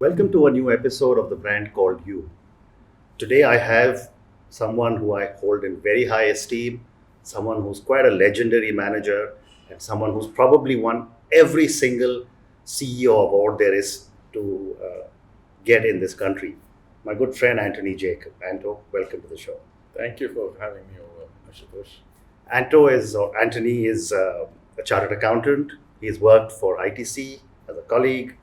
Welcome to a new episode of the brand called You. Today I have someone who I hold in very high esteem, someone who's quite a legendary manager, and someone who's probably won every single CEO award there is to get in this country. My good friend Antony Jacob. Anto, welcome to the show. Thank you for having me over, Ashutosh. Antony is a chartered accountant. He's worked for ITC as a colleague.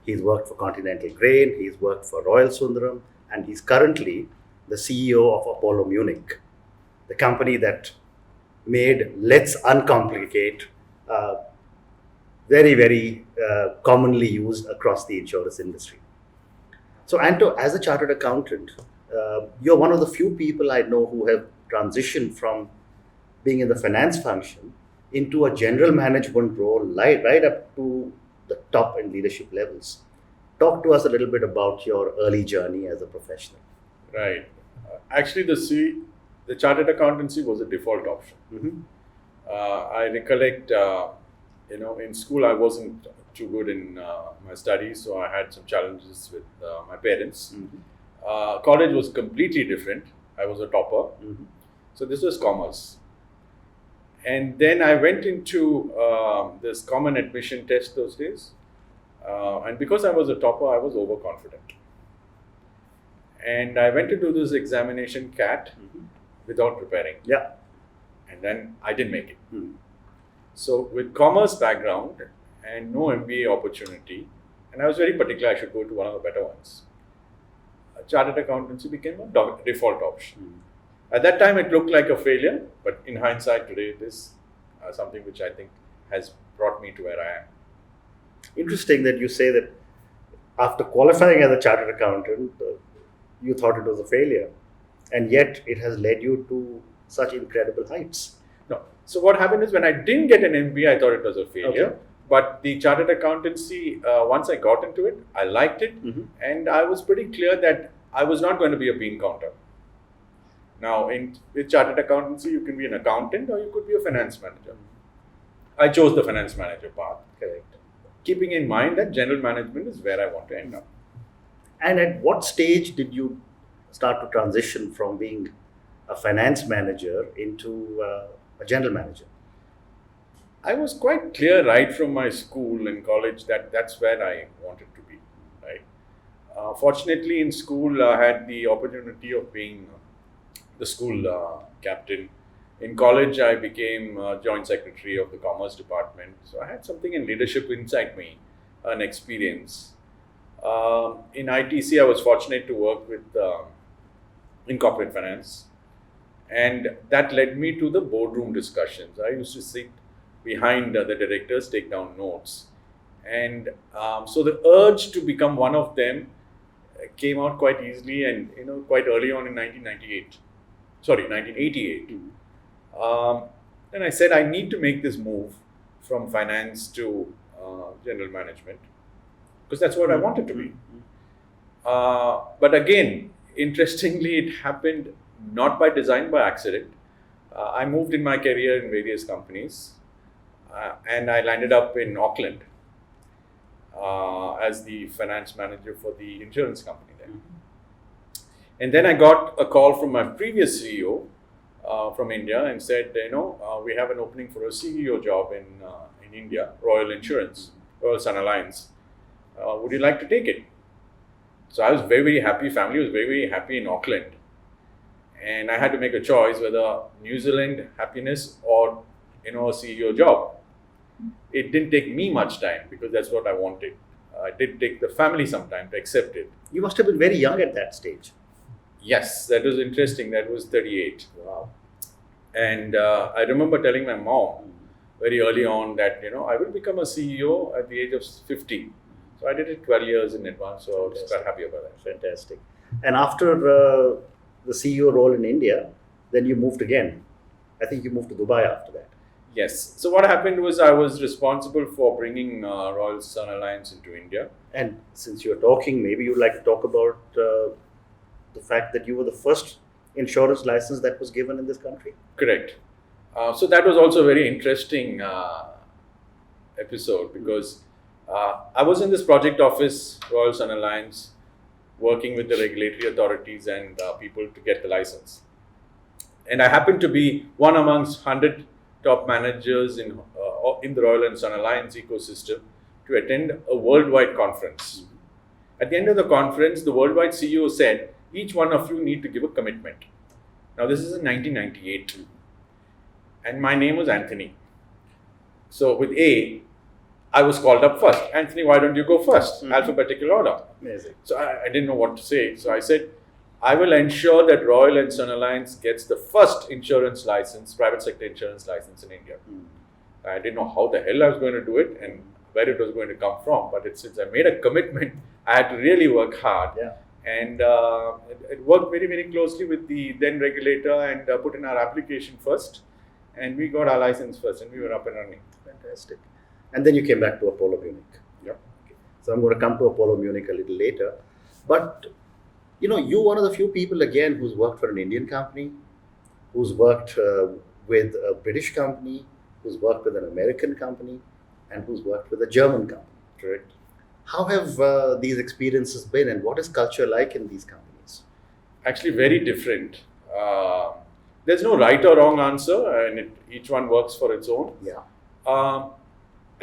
He's worked for Continental Grain. He's worked for Royal Sundaram, and he's currently the CEO of Apollo Munich, the company that made let's uncomplicate very commonly used across the insurance industry. So, Anto, as a chartered accountant, you're one of the few people I know who have transitioned from being in the finance function into a general management role, right up to the top and leadership levels. Talk to us a little bit about your early journey as a professional. Right. Actually, the chartered accountancy was a default option. Mm-hmm. I recollect, in school I wasn't too good in my studies, so I had some challenges with my parents. Mm-hmm. College was completely different. I was a topper. Mm-hmm. So this was commerce. And then I went into this common admission test those days. And because I was a topper, I was overconfident. And I went to do this examination CAT Mm-hmm. without preparing. Yeah. And then I didn't make it. Mm-hmm. So with commerce background and no MBA opportunity, and I was very particular I should go to one of the better ones, chartered accountancy became a default option. Mm-hmm. At that time, it looked like a failure, but in hindsight today, it is something which I think has brought me to where I am. Interesting that you say that after qualifying as a chartered accountant, you thought it was a failure, and yet it has led you to such incredible heights. No. So what happened is when I didn't get an MBA, I thought it was a failure. Okay. But the chartered accountancy, once I got into it, I liked it, Mm-hmm. and I was pretty clear that I was not going to be a bean counter. Now, with chartered accountancy, you can be an accountant or you could be a finance manager. I chose the finance manager path, Correct. keeping in mind that general management is where I want to end up. And at what stage did you start to transition from being a finance manager into a general manager? I was quite clear right from my school and college that that's where I wanted to be. Right. Fortunately, in school, I had the opportunity of being the school captain. In college, I became joint secretary of the commerce department. So I had something in leadership inside me, an experience. In ITC, I was fortunate to work with in corporate finance, and that led me to the boardroom discussions. I used to sit behind the directors, take down notes, and so the urge to become one of them came out quite easily, and quite early on in 1988. 1988. Mm-hmm. Then I said I need to make this move from finance to general management because that's what I wanted to be. But again, interestingly, it happened not by design, by accident. I moved in my career in various companies, and I landed up in Auckland as the finance manager for the insurance company there. Mm-hmm. And then I got a call from my previous CEO from India and said, we have an opening for a CEO job in India, Royal Insurance, Royal Sun Alliance. Would you like to take it? So I was very, very happy. Family was very, very happy in Auckland. And I had to make a choice whether New Zealand happiness or, a CEO job. It didn't take me much time because that's what I wanted. It did take the family some time to accept it. You must have been very young at that stage. Yes, that was interesting. That was 38. Wow. And I remember telling my mom very early on that, I will become a CEO at the age of 50. So I did it 12 years in advance, so I was quite happy about that. Fantastic. And after the CEO role in India, then you moved again. I think you moved to Dubai after that. Yes. So what happened was I was responsible for bringing Royal Sun Alliance into India. And since you're talking, maybe you'd like to talk about the fact that you were the first insurance license that was given in this country. Correct. So that was also a very interesting episode because I was in this project office, Royal Sun Alliance, working with the regulatory authorities and people to get the license. And I happened to be one amongst 100 top managers in the Royal and Sun Alliance ecosystem to attend a worldwide conference. At the end of the conference, the worldwide CEO said, each one of you need to give a commitment. Now, this is in 1998. And my name was Anthony. So with A, I was called up first. Anthony, why don't you go first? Alphabetical order. Amazing. So I didn't know what to say. So I said, I will ensure that Royal and Sun Alliance gets the first insurance license, private sector insurance license in India. I didn't know how the hell I was going to do it and where it was going to come from. But since I made a commitment, I had to really work hard. Yeah. And it worked very, very closely with the then regulator and put in our application first. And we got our license first and we were up and running. Fantastic. And then you came back to Apollo Munich. Yeah. Okay. So I'm going to come to Apollo Munich a little later. But, you're one of the few people, again, who's worked for an Indian company, who's worked with a British company, who's worked with an American company, and who's worked with a German company. Correct. How have these experiences been, and what is culture like in these companies? Actually, very different. There's no right or wrong answer, and each one works for its own. Yeah.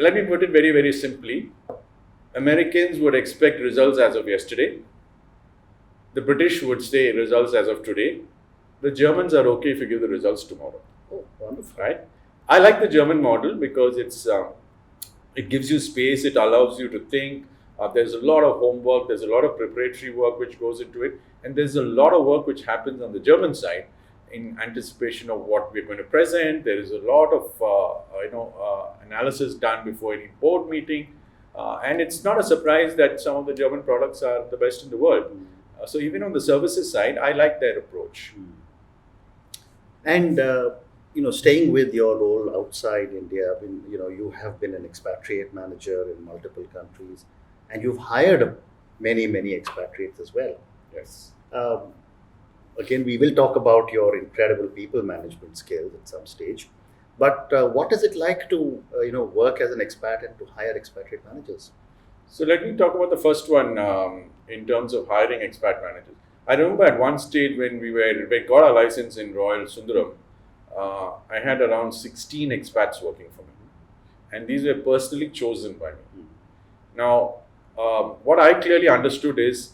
Let me put it very, very simply. Americans would expect results as of yesterday. The British would say results as of today. The Germans are okay if you give the results tomorrow. Oh, wonderful. Right? I like the German model because it gives you space, it allows you to think. There's a lot of homework, there's a lot of preparatory work which goes into it, and there's a lot of work which happens on the German side in anticipation of what we're going to present. There is a lot of analysis done before any board meeting, and it's not a surprise that some of the German products are the best in the world. So even on the services side, I like their approach. And staying with your role outside India, you have been an expatriate manager in multiple countries, and you've hired many expatriates as well. Yes. Again, we will talk about your incredible people management skills at some stage. But what is it like to work as an expat and to hire expatriate managers? So let me talk about the first one in terms of hiring expat managers. I remember at one stage when we got our license in Royal Sundaram, I had around 16 expats working for me, and these were personally chosen by me. Now, what I clearly understood is,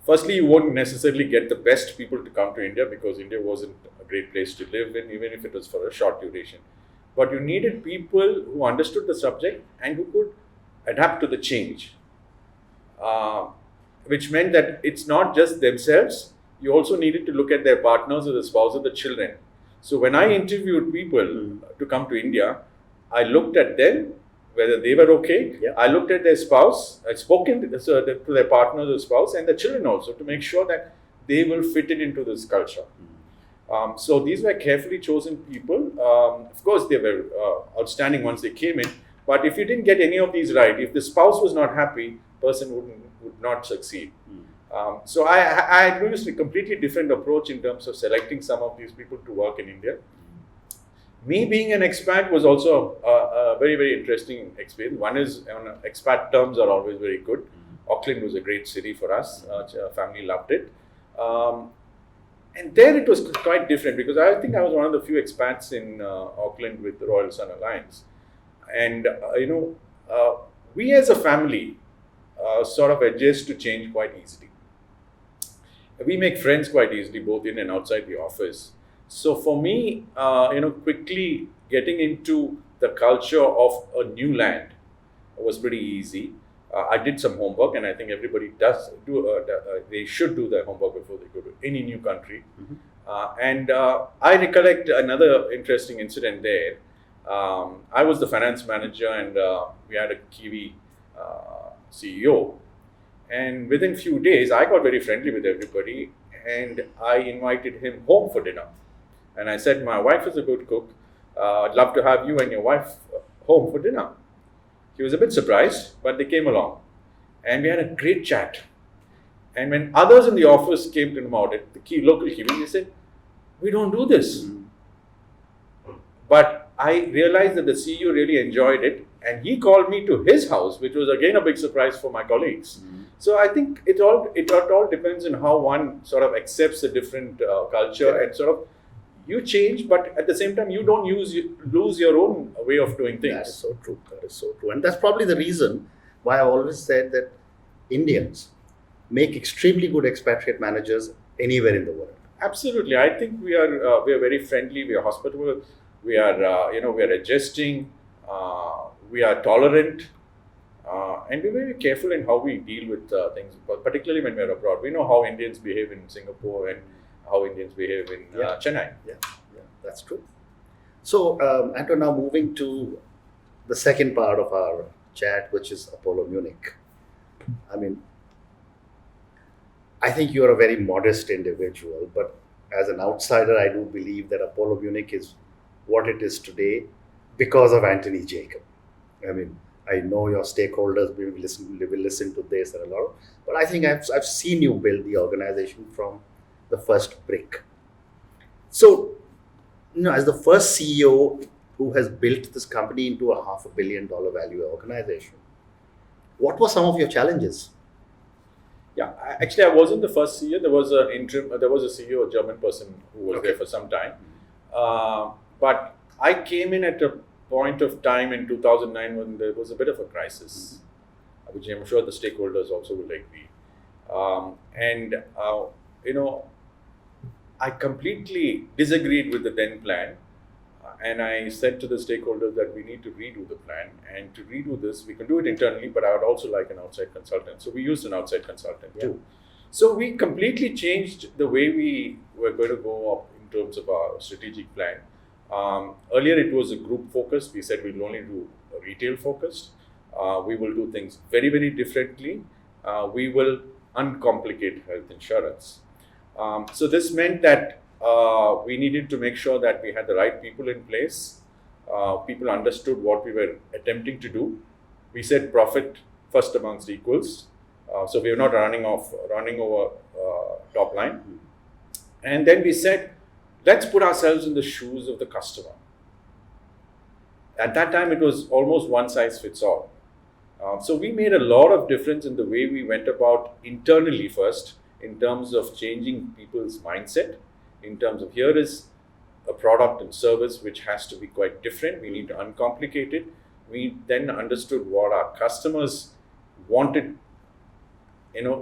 firstly, you won't necessarily get the best people to come to India because India wasn't a great place to live in, even if it was for a short duration. But you needed people who understood the subject and who could adapt to the change, which meant that it's not just themselves, you also needed to look at their partners or the spouse or the children. So when I interviewed people to come to India, I looked at them, whether they were okay. Yeah. I looked at their spouse, I spoken to their partners or spouse and the children also to make sure that they will fit into this culture. So these were carefully chosen people. Of course, they were outstanding once they came in. But if you didn't get any of these right, if the spouse was not happy, person would not succeed. So I used a completely different approach in terms of selecting some of these people to work in India. Me being an expat was also a very, very interesting experience. One is, expat terms are always very good. Auckland was a great city for us. Our family loved it. And there it was quite different because I think I was one of the few expats in Auckland with the Royal Sun Alliance. And, we as a family sort of adjust to change quite easily. We make friends quite easily, both in and outside the office. So for me, quickly getting into the culture of a new land was pretty easy. I did some homework, and I think everybody does do. They should do their homework before they go to any new country. And I recollect another interesting incident there. I was the finance manager, and we had a Kiwi CEO. And within few days, I got very friendly with everybody, and I invited him home for dinner. And I said, my wife is a good cook. I'd love to have you and your wife home for dinner. He was a bit surprised, but they came along. And we had a great chat. And when others in the office came to him out, the local Kiwi, they said, we don't do this. But I realized that the CEO really enjoyed it, and he called me to his house, which was again a big surprise for my colleagues. So I think it all depends on how one sort of accepts a different culture and sort of you change, but at the same time you don't lose your own way of doing things. That is so true. That is so true, and that's probably the reason why I've always said that Indians make extremely good expatriate managers anywhere in the world. Absolutely, I think we are very friendly. We are hospitable. We are we are adjusting. We are tolerant. And we're very careful in how we deal with things, particularly when we're abroad. We know how Indians behave in Singapore and how Indians behave in Chennai. Yeah, that's true. So, Anto, now moving to the second part of our chat, which is Apollo Munich. I mean, I think you're a very modest individual, but as an outsider, I do believe that Apollo Munich is what it is today because of Antony Jacob. I mean, I know your stakeholders will listen to this and a lot, but I think I've seen you build the organization from the first brick. So, as the first CEO who has built this company into a $500 million value organization, what were some of your challenges? Yeah, actually, I wasn't the first CEO. There was an interim. There was a CEO, a German person, who was there for some time. But I came in at a point of time in 2009 when there was a bit of a crisis, which I'm sure the stakeholders also will agree. I completely disagreed with the then plan, and I said to the stakeholders that we need to redo the plan, and to redo this, we can do it internally, but I would also like an outside consultant. So we used an outside consultant too. So we completely changed the way we were going to go up in terms of our strategic plan. Earlier it was a group focused. We said we'll only do retail focused. We will do things very, very differently. We will uncomplicate health insurance. So this meant that we needed to make sure that we had the right people in place. People understood what we were attempting to do. We said profit first amongst equals. So we were not running over top line. And then we said, let's put ourselves in the shoes of the customer. At that time, it was almost one size fits all. So we made a lot of difference in the way we went about internally first, in terms of changing people's mindset, in terms of here is a product and service which has to be quite different. We need to uncomplicate it. We then understood what our customers wanted,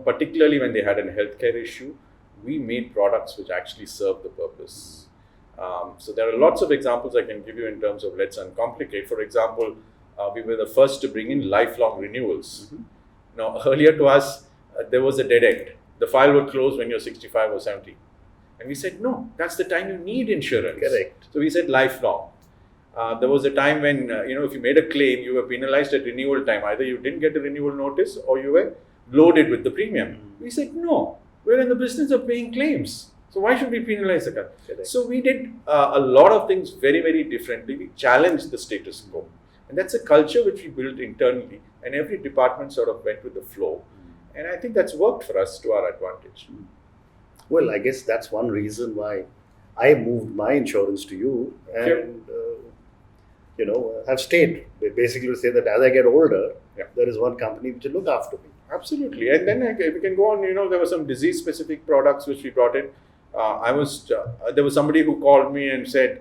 particularly when they had a healthcare issue. We made products which actually serve the purpose. So there are lots of examples I can give you in terms of let's uncomplicate. For example, we were the first to bring in lifelong renewals. Now, earlier to us, there was a dead end. The file would close when you're 65 or 70. And we said, no, that's the time you need insurance. Correct. So we said lifelong. There was a time when, if you made a claim, you were penalized at renewal time. Either you didn't get a renewal notice or you were loaded with the premium. We said, no, we're in the business of paying claims. So why should we penalize the customer? So we did a lot of things very, very differently. We challenged the status quo. And that's a culture which we built internally. And every department sort of went with the flow. And I think that's worked for us to our advantage. Well, I guess that's one reason why I moved my insurance to you and, have stayed. Basically to say that as I get older, there is one company which will look after me. Absolutely. And then we can go on, there were some disease-specific products which we brought in. There was somebody who called me and said,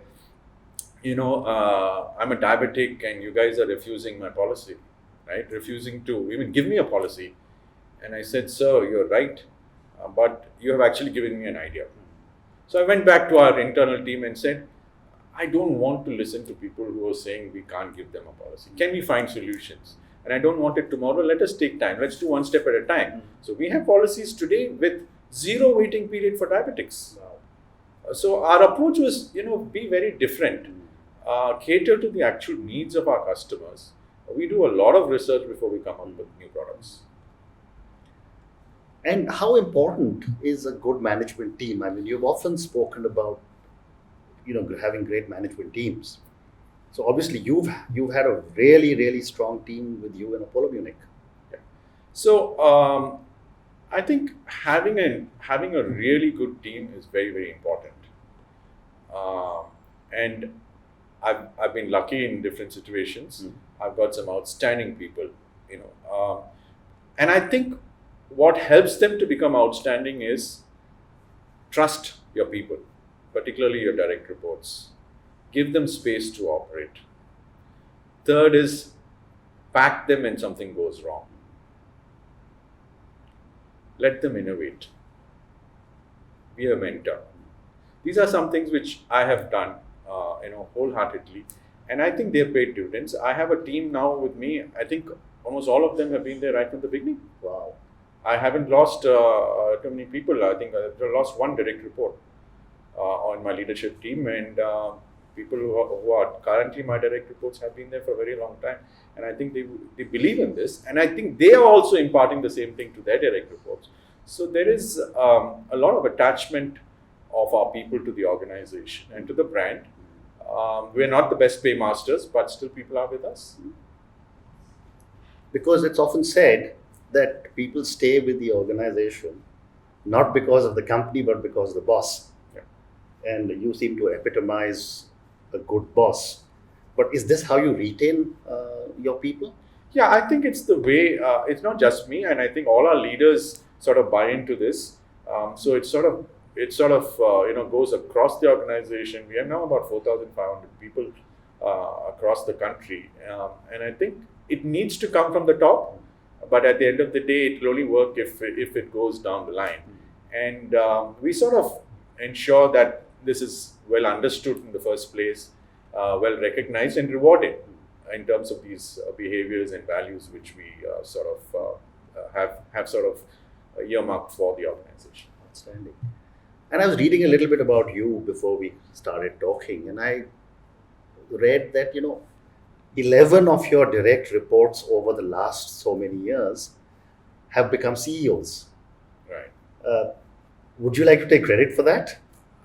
I'm a diabetic and you guys are refusing my policy, right? Refusing to even give me a policy. And I said, sir, you're right, but you have actually given me an idea. So I went back to our internal team and said, I don't want to listen to people who are saying we can't give them a policy. Can we find solutions? And I don't want it tomorrow. Let us take time. Let's do one step at a time. So we have policies today with zero waiting period for diabetics. So our approach was, be very different. Cater to the actual needs of our customers. We do a lot of research before we come up with new products. And how important is a good management team? I mean, you've often spoken about, having great management teams. So obviously, you've had a really, really strong team with you in Apollo Munich. Yeah. So I think having a really good team is very, very important. And I've been lucky in different situations. I've got some outstanding people, and I think what helps them to become outstanding is trust your people, particularly your direct reports. Give them space to operate. Third is back them when something goes wrong. Let them innovate. Be a mentor. These are some things which I have done, wholeheartedly, and I think they've paid dividends. I have a team now with me. I think almost all of them have been there right from the beginning. Wow. I haven't lost too many people. I think I lost one direct report on my leadership team, and people who are currently my direct reports have been there for a very long time. And I think they believe in this, and I think they are also imparting the same thing to their direct reports. So there is a lot of attachment of our people to the organization and to the brand. We are not the best paymasters, but still people are with us. Because it's often said that people stay with the organization not because of the company, but because of the boss. Yeah. And you seem to epitomize a good boss. But is this how you retain your people? Yeah, I think it's the way, it's not just me, and I think all our leaders sort of buy into this. So it sort of goes across the organization. We have now about 4,500 people across the country, and I think it needs to come from the top. But at the end of the day, it will only work if it goes down the line. And we sort of ensure that this is well understood in the first place, well recognized and rewarded in terms of these behaviors and values which we have sort of earmarked for the organization. Outstanding. And I was reading a little bit about you before we started talking, and I read that 11 of your direct reports over the last so many years have become CEOs. Right. Would you like to take credit for that?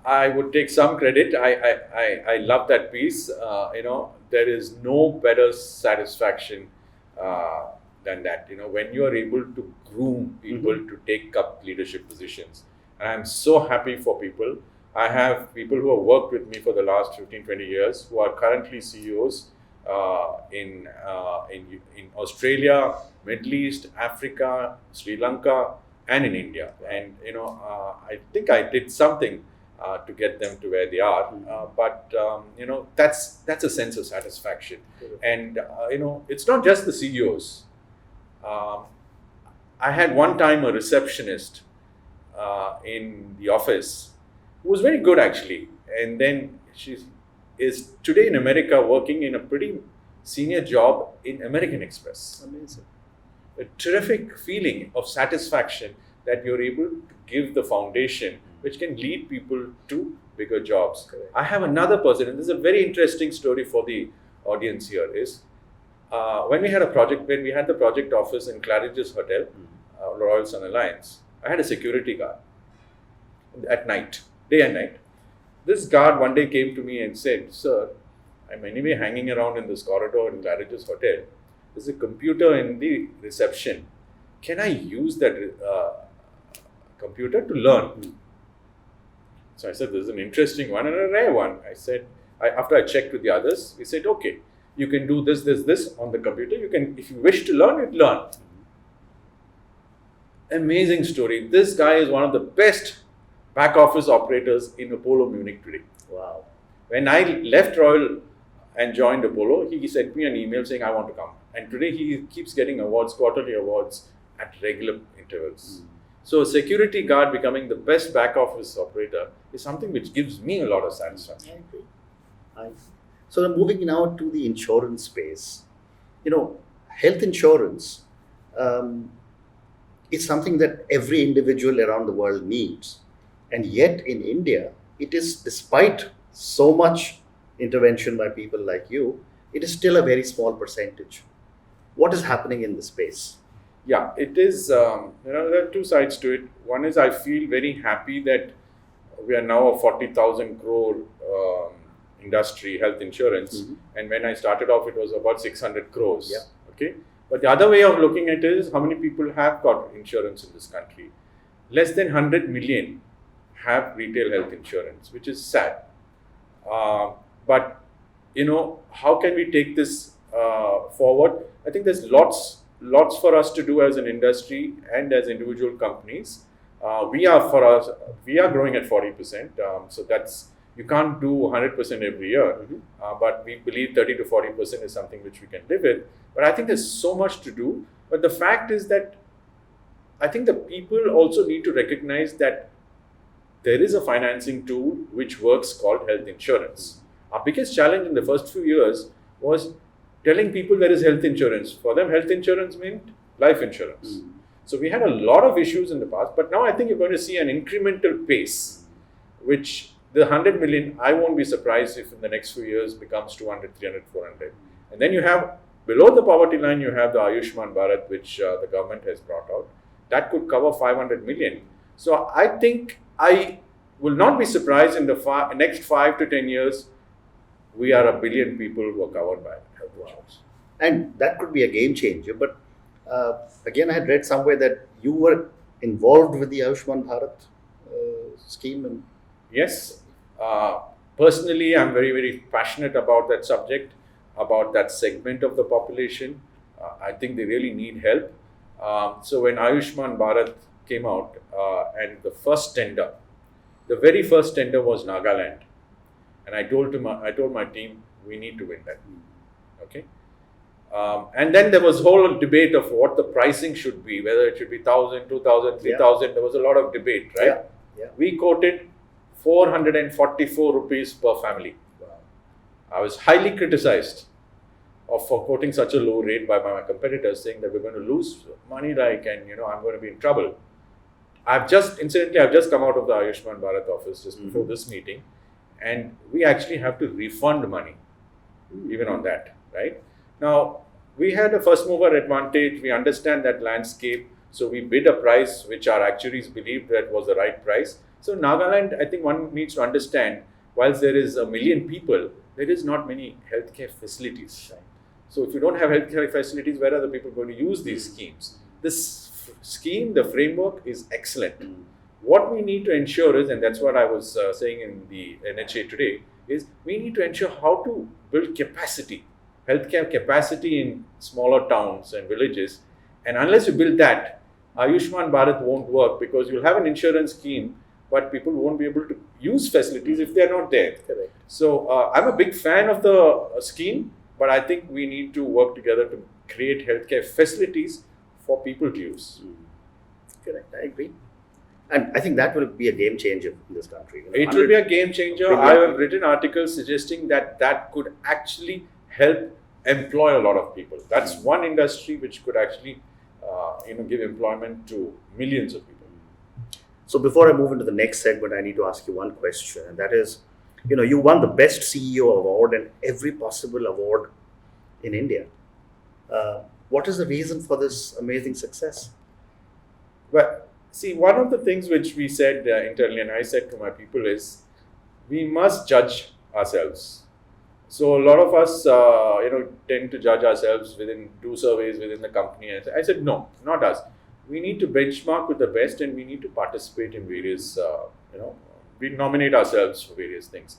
I would take some credit. I love that piece. There is no better satisfaction than that. When you are able to groom people to take up leadership positions. And I'm so happy for people. I have people who have worked with me for the last 15, 20 years who are currently CEOs in Australia, Middle East, Africa, Sri Lanka, and in India. And I think I did something to get them to where they are. But that's a sense of satisfaction. And it's not just the CEOs. I had one time a receptionist in the office who was very good actually, and then she is today in America working in a pretty senior job in American Express. Amazing. A terrific feeling of satisfaction that you're able to give the foundation which can lead people to bigger jobs. Correct. I have another person, and this is a very interesting story for the audience here, is when we had the project office in Claridge's Hotel, Royal Sun Alliance, I had a security guard at night, day and night. This guard one day came to me and said, "Sir, I'm anyway hanging around in this corridor in Claridge's Hotel. There's a computer in the reception. Can I use that computer to learn?" So I said, "This is an interesting one and a rare one." I said, after I checked with the others, we said, "Okay, you can do this on the computer. You can, if you wish to learn it, learn." Amazing story. This guy is one of the best back office operators in Apollo Munich today. Wow. When I left Royal and joined Apollo, he sent me an email saying, "I want to come." And today he keeps getting awards, quarterly awards at regular intervals. So a security guard becoming the best back office operator is something which gives me a lot of satisfaction. I agree. So moving now to the insurance space. Health insurance is something that every individual around the world needs. And yet in India, it is, despite so much intervention by people like you, it is still a very small percentage. What is happening in this space? Yeah, it is, there are two sides to it. One is I feel very happy that we are now a 40,000 crore industry, health insurance. And when I started off, it was about 600 crores. Yeah. Okay. But the other way of looking at it is how many people have got insurance in this country. Less than 100 million have retail health insurance, which is sad. But how can we take this forward? I think there's lots for us to do as an industry and as individual companies. We are growing at 40%. So that's, you can't do 100% every year, but we believe 30 to 40% is something which we can live with. But I think there's so much to do. But the fact is that I think the people also need to recognize that there is a financing tool which works called health insurance. Our biggest challenge in the first few years was telling people there is health insurance. For them, health insurance meant life insurance. So we had a lot of issues in the past, but now I think you're going to see an incremental pace, which the 100 million, I won't be surprised if in the next few years becomes 200, 300, 400. And then you have, below the poverty line, you have the Ayushman Bharat, which the government has brought out. That could cover 500 million. So I think I will not be surprised in the next 5 to 10 years, we are 1 billion people who are covered by health insurance. And that could be a game changer. But again, I had read somewhere that you were involved with the Ayushman Bharat scheme. And yes. Personally, I'm very, very passionate about that subject, about that segment of the population. I think they really need help. So when Ayushman Bharat came out and the very first tender was Nagaland. And I told my team, we need to win that. Okay. And then there was whole debate of what the pricing should be, whether it should be 1,000, 2,000, 3,000. Yeah. There was a lot of debate, right? Yeah. We quoted 444 rupees per family. Wow. I was highly criticized for quoting such a low rate by my competitors, saying that we're going to lose money, and I'm going to be in trouble. I've just come out of the Ayushman Bharat office just before this meeting, and we actually have to refund money, even on that, right? Now, we had a first mover advantage. We understand that landscape, so we bid a price which our actuaries believed that was the right price. So Nagaland, I think one needs to understand, whilst there is 1 million people, there is not many healthcare facilities. Right? So if you don't have healthcare facilities, where are the people going to use these schemes? This scheme, the framework is excellent. What we need to ensure is, and that's what I was saying in the NHA today, is we need to ensure how to build capacity, healthcare capacity in smaller towns and villages. And unless you build that, Ayushman Bharat won't work, because you'll have an insurance scheme, but people won't be able to use facilities if they're not there. Correct. So I'm a big fan of the scheme, but I think we need to work together to create healthcare facilities for people to use. Correct, I agree. And I think that will be a game changer in this country. It will be a game changer. I have written articles suggesting that could actually help employ a lot of people. That's one industry which could actually give employment to millions of people. So before I move into the next segment, I need to ask you one question, and that is, you won the best CEO award and every possible award in India. What is the reason for this amazing success? Well, see, one of the things which we said internally, and I said to my people, is we must judge ourselves. So a lot of us, tend to judge ourselves do surveys within the company. And I said, no, not us. We need to benchmark with the best, and we need to participate in various, we nominate ourselves for various things.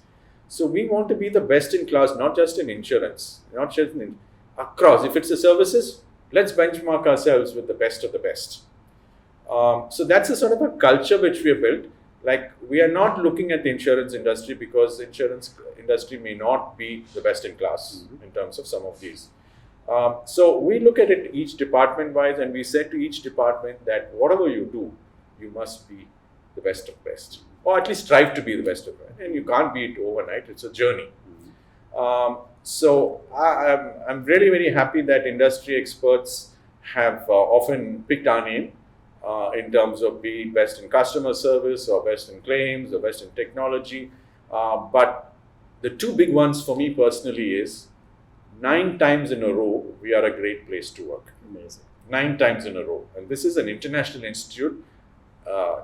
So we want to be the best in class, not just in insurance, not just across. If it's the services, let's benchmark ourselves with the best of the best. So that's a sort of a culture which we have built. Like, we are not looking at the insurance industry because the insurance industry may not be the best in class in terms of some of these. So we look at it each department wise, and we said to each department that whatever you do, you must be the best of best, or at least strive to be the best of best. And you can't be it overnight. It's a journey. So I'm really very happy that industry experts have often picked our name in terms of being best in customer service, or best in claims, or best in technology. But the two big ones for me personally is 9 times in a row, we are a great place to work. Amazing. 9 times in a row. And this is an international institute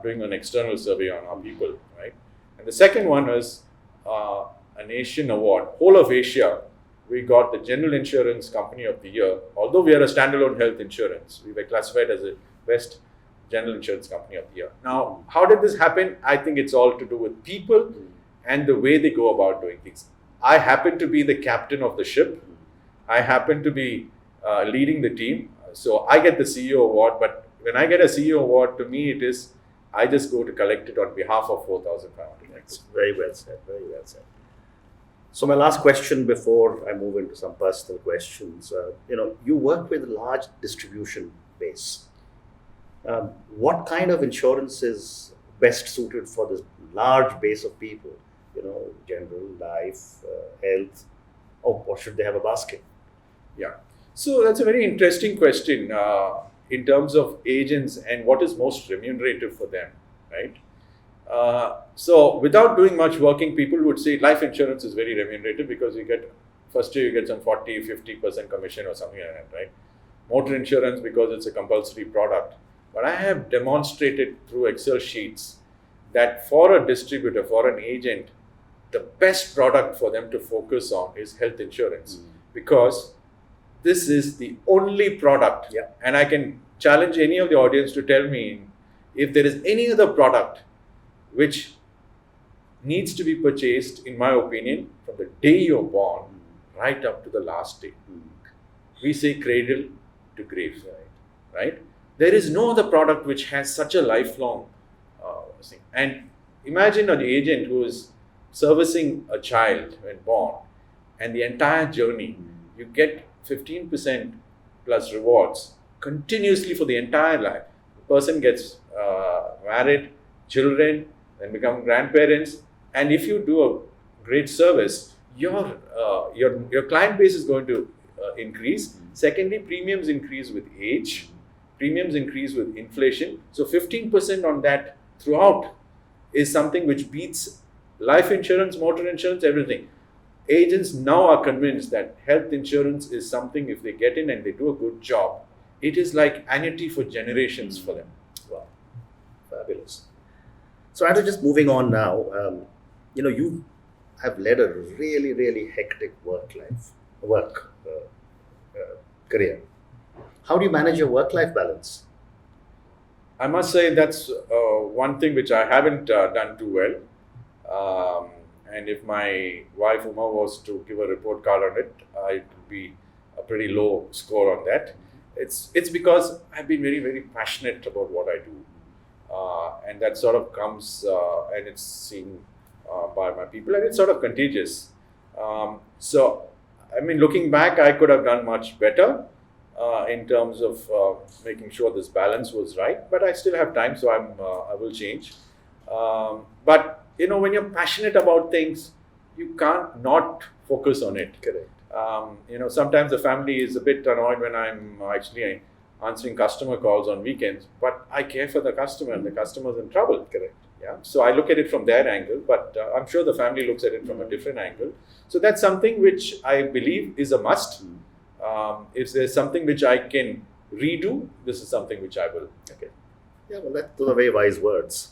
doing an external survey on our people, right? And the second one is an Asian award. Whole of Asia, we got the General Insurance Company of the Year. Although we are a standalone health insurance, we were classified as the best General Insurance Company of the Year. Now, how did this happen? I think it's all to do with people and the way they go about doing things. I happen to be the captain of the ship. I happen to be leading the team. So I get the CEO award, but when I get a CEO award, to me it is, I just go to collect it on behalf of 4,500. That's very well said. Very well said. So my last question before I move into some personal questions, you work with a large distribution base. What kind of insurance is best suited for this large base of people? General, life, health, or should they have a basket? Yeah. So that's a very interesting question in terms of agents and what is most remunerative for them, right? So without doing much working, people would say life insurance is very remunerative because first year you get some 40-50% commission or something like that, right? Motor insurance because it's a compulsory product. But I have demonstrated through Excel sheets that for a distributor, for an agent, the best product for them to focus on is health insurance because this is the only product. Yeah. And I can challenge any of the audience to tell me if there is any other product which needs to be purchased, in my opinion, from the day you're born right up to the last day. We say cradle to grave, right? There is no other product which has such a lifelong thing. And imagine an agent who is servicing a child when born and the entire journey, you get 15% plus rewards continuously for the entire life. The person gets married, children, then become grandparents, and if you do a great service, your client base is going to increase. Secondly, premiums increase with age, premiums increase with inflation. So 15% on that throughout is something which beats life insurance, motor insurance, everything. Agents now are convinced that health insurance is something, if they get in and they do a good job, it is like annuity for generations for them. Wow, fabulous. So, Andrew, just moving on now, you have led a really, really hectic work career. How do you manage your work-life balance? I must say that's one thing which I haven't done too well. And if my wife Uma was to give a report card on it, it would be a pretty low score on that. It's because I've been very, very passionate about what I do. And that sort of comes and it's seen by my people, and it's sort of contagious. So, I mean, looking back, I could have done much better in terms of making sure this balance was right, but I still have time, so I will change. But when you're passionate about things, you can't not focus on it. Correct. Sometimes the family is a bit annoyed when I'm actually answering customer calls on weekends, but I care for the customer and the customer's in trouble. Correct. Yeah. So I look at it from their angle, but I'm sure the family looks at it from a different angle. So that's something which I believe is a must. If there's something which I can redo, this is something which I will. Okay. Yeah, well, those are very wise words.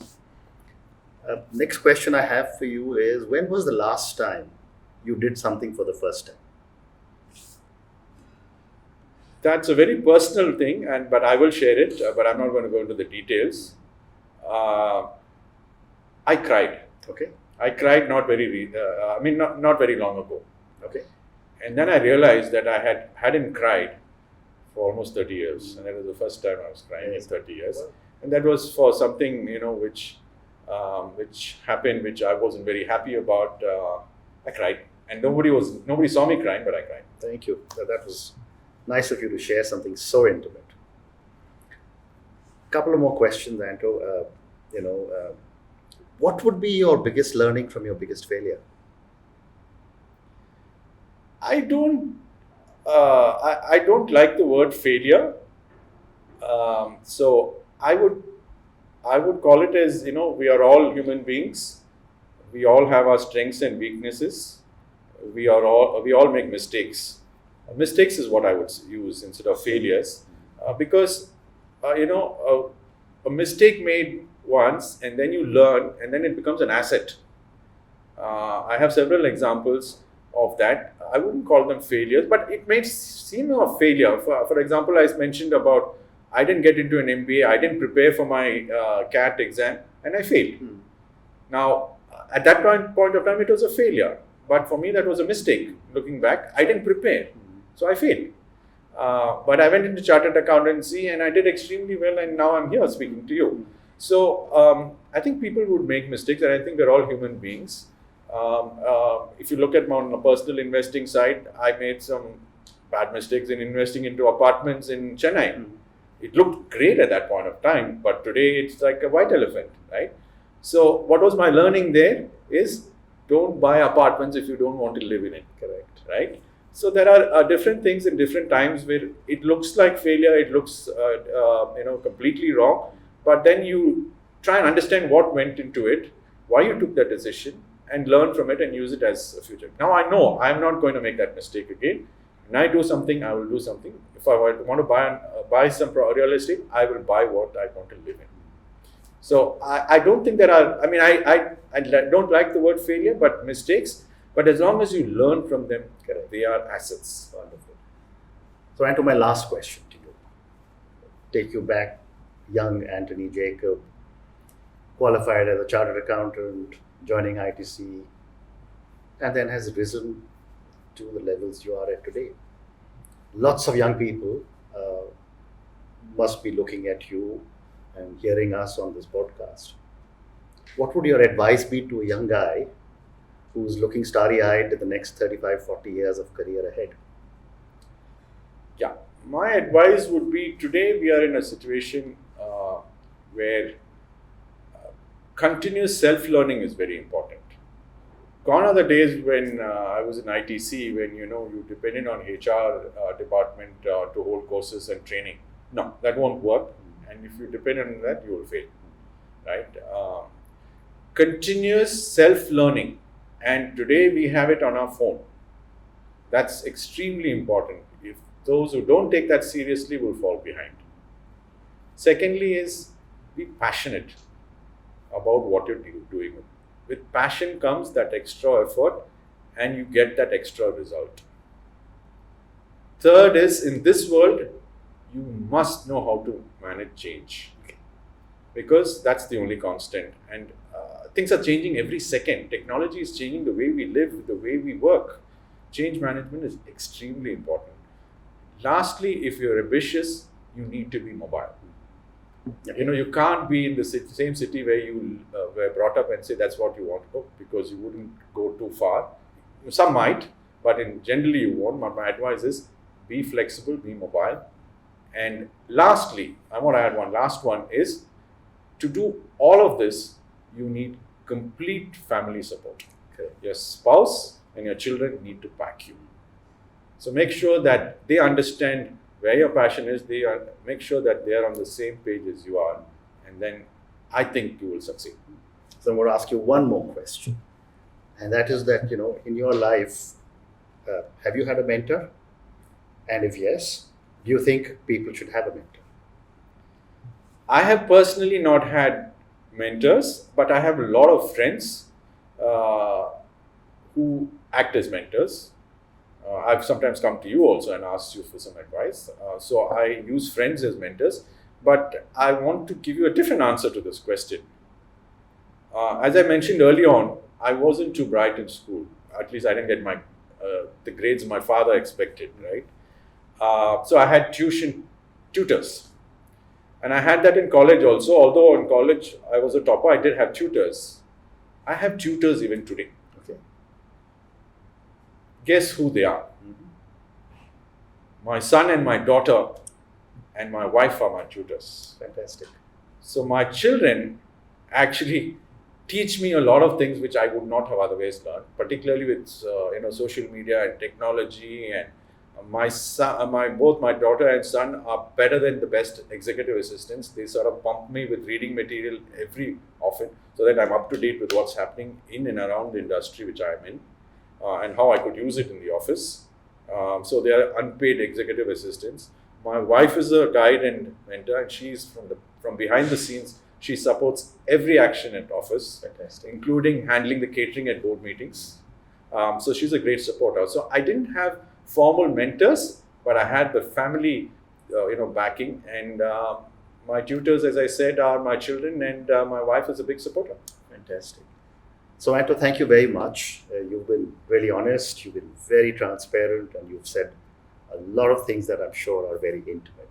Next question I have for you is, when was the last time you did something for the first time? That's a very personal thing, but I will share it, but I'm not going to go into the details. I cried. Okay. I cried not very long ago. Okay. And then I realized that I hadn't cried for almost 30 years. And that was the first time I was crying in 30 years. Wow. And that was for something, which happened, which I wasn't very happy about. I cried. And nobody saw me crying, but I cried. Thank you. That was nice of you to share something so intimate. Couple of more questions, Anto. What would be your biggest learning from your biggest failure? I don't like the word failure. So I would call it as, we are all human beings. We all have our strengths and weaknesses. We all make mistakes. Mistakes is what I would use instead of failures, because a mistake made once and then you learn and then it becomes an asset. I have several examples of that. I wouldn't call them failures, but it may seem a failure. For example, I mentioned about I didn't get into an MBA, I didn't prepare for my CAT exam, and I failed. Now, at that point of time, it was a failure. But for me, that was a mistake. Looking back, I didn't prepare, so I failed. But I went into chartered accountancy and I did extremely well, and now I'm here speaking to you. So I think people would make mistakes, and I think we're all human beings. If you look at my on a personal investing side, I made some bad mistakes in investing into apartments in Chennai. It looked great at that point of time, but today it's like a white elephant, right? So what was my learning there is, don't buy apartments if you don't want to live in it. Correct. Right? So there are different things in different times where it looks like failure, it looks completely wrong, but then you try and understand what went into it, why you took that decision, and learn from it and use it as a future. Now I know I'm not going to make that mistake again. When I do something, I will do something. If I want to buy some real estate, I will buy what I want to live in. So I don't think there are, I don't like the word failure, but mistakes. But as long as you learn from them, they are assets. Wonderful. So, and to my last question to you, take you back, young Antony Jacob, qualified as a chartered accountant, joining ITC, and then has risen to the levels you are at today. Lots of young people must be looking at you and hearing us on this podcast. What would your advice be to a young guy who's looking starry-eyed at the next 35, 40 years of career ahead? Yeah, my advice would be, today we are in a situation where continuous self-learning is very important. Gone are the days when I was in ITC, when you depended on HR department to hold courses and training. No, that won't work. And if you depend on that, you will fail, right? Continuous self-learning, and today we have it on our phone. That's extremely important. If those who don't take that seriously will fall behind. Secondly is, be passionate about what you're doing. With passion comes that extra effort, and you get that extra result. Third is, in this world, you must know how to manage change, because that's the only constant. And things are changing every second. Technology is changing the way we live, the way we work. Change management is extremely important. Lastly, if you're ambitious, you need to be mobile. You can't be in the same city where you were brought up and say that's what you want to go, because you wouldn't go too far. Some might, but generally you won't. My advice is, be flexible, be mobile. And lastly, I want to add one last one is, to do all of this, you need complete family support. Okay. Your spouse and your children need to back you. So make sure that they understand where your passion is. Make sure that they are on the same page as you are, and then I think you will succeed. So I'm going to ask you one more question, and that is that, in your life, have you had a mentor? And if yes, do you think people should have a mentor? I have personally not had mentors, but I have a lot of friends who act as mentors. I've sometimes come to you also and asked you for some advice. So I use friends as mentors, but I want to give you a different answer to this question. As I mentioned early on, I wasn't too bright in school. At least I didn't get the grades my father expected, right? So I had tutors. And I had that in college also. Although in college I was a topper, I did have tutors. I have tutors even today. Okay. Guess who they are? My son and my daughter and my wife are my tutors. Fantastic. So my children actually teach me a lot of things which I would not have otherwise learned, particularly with social media and technology. And both my daughter and son are better than the best executive assistants. They sort of pump me with reading material every often, so that I'm up to date with what's happening in and around the industry which I'm in, and how I could use it in the office. So they are unpaid executive assistants. My wife is a guide and mentor, and she's from behind the scenes. She supports every action at office, Fantastic. including handling the catering at board meetings. So she's a great supporter. So I didn't have formal mentors, but I had the family, backing. And my tutors, as I said, are my children, and my wife is a big supporter. Fantastic. So, Anto, thank you very much. You've been really honest, you've been very transparent, and you've said a lot of things that I'm sure are very intimate.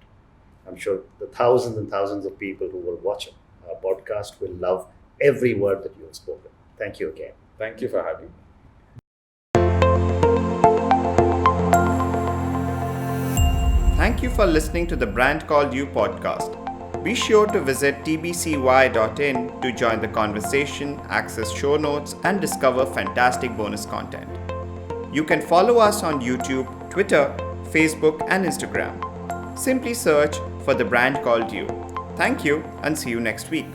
I'm sure the thousands and thousands of people who will watch our podcast will love every word that you have spoken. Thank you again. Thank you for having me. Thank you for listening to the Brand Called You podcast. Be sure to visit tbcy.in to join the conversation, access show notes, and discover fantastic bonus content. You can follow us on YouTube, Twitter, Facebook, and Instagram. Simply search for The Brand Called You. Thank you and see you next week.